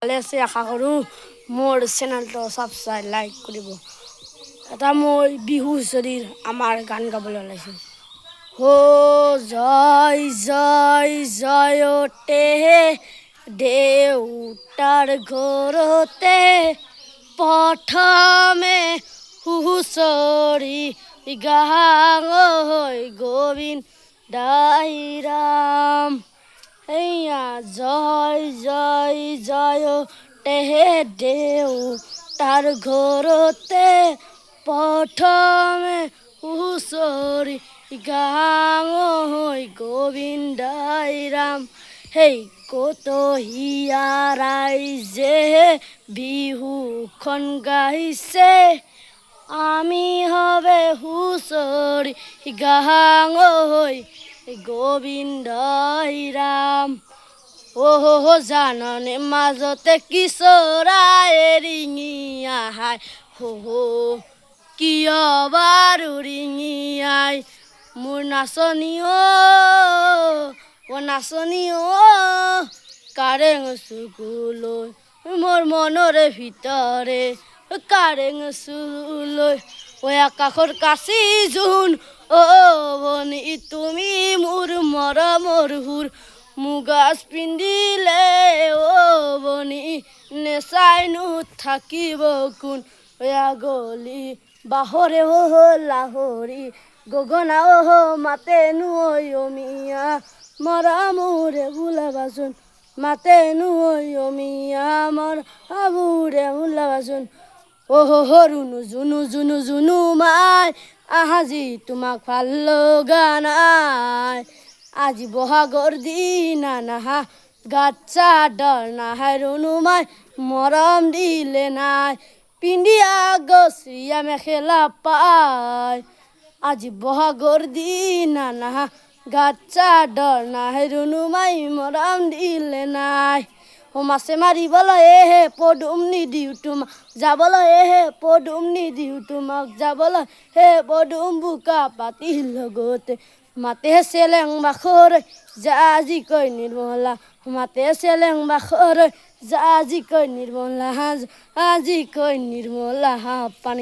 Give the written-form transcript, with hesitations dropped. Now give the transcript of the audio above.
ভালে আছে আশা কৰোঁ মোৰ চেনেলটো ছাবস্ক্ৰাইব লাইক কৰিব। এটা মই বিহু হুঁচৰিৰ আমাৰ গান গাবলৈ ওলাইছোঁ। জয় জয় জয়তে দেউতাৰ ঘৰতে প্ৰথমে হুঁচৰি গাওঁ গোবিন্দাই ৰাম। এইয়া জয় জয় জয়তে দেউতাৰ ঘৰতে প্ৰথমে হুঁচৰি গাওঁ গোবিন্দাই ৰাম। সেই কতহীয়া ৰাইজে বিহুখন গাইছে, আমি হবে হুঁচৰি গাওঁ গোবিন্দাই ৰাম। জাননে মাজতে কি চৰায়ে ৰিঙি আহাই, কিয় বাৰু ৰিঙি আই মোৰ নাচনী নাচনী কাৰেং চুকুলৈ মোৰ মনৰে ভিতৰে কাৰেং চুলৈ আকাশৰ কাছি জোন বনি তুমি মোৰ মৰমৰ সুৰ মুগাজ পিন্ধিলে বনি নেচাইনো থাকিব কোন গলি বাহৰে লাহৰি গগনা মাতেনো অমিয়া মৰমৰে বোলাবাচোন মাতেনো অমিয়া মৰমৰে বোলাবাচোন। ৰুণু জুনু জুনু জুনু মাই আজি তোমাক ভাল লগা নাই, আজি বহাগৰ দিনা নাহা গাত চাদৰ নাহাই ৰুণু মাই মৰম দিলে নাই, পিন্ধিয়া গছীয়া মেখেলা পাই আজি বহাগৰ দিনা নাহা গাত চাদৰ নাহাই ৰুণু মাই মৰম দিলে নাই। মাছে মাৰিবলৈ পদুম নিদিওঁ তোমাক যাবলৈ পদুম নিদিওঁ তোমাক যাবলৈ পদুম বোকা পাতি লগতে মাতে চেলেং বাখৰ জাজিকৈ নিৰ্মলা মাতে চেলেং বাখৰ জাজিকৈ নিৰ্মলা আজিকৈ নিৰ্মলা পানী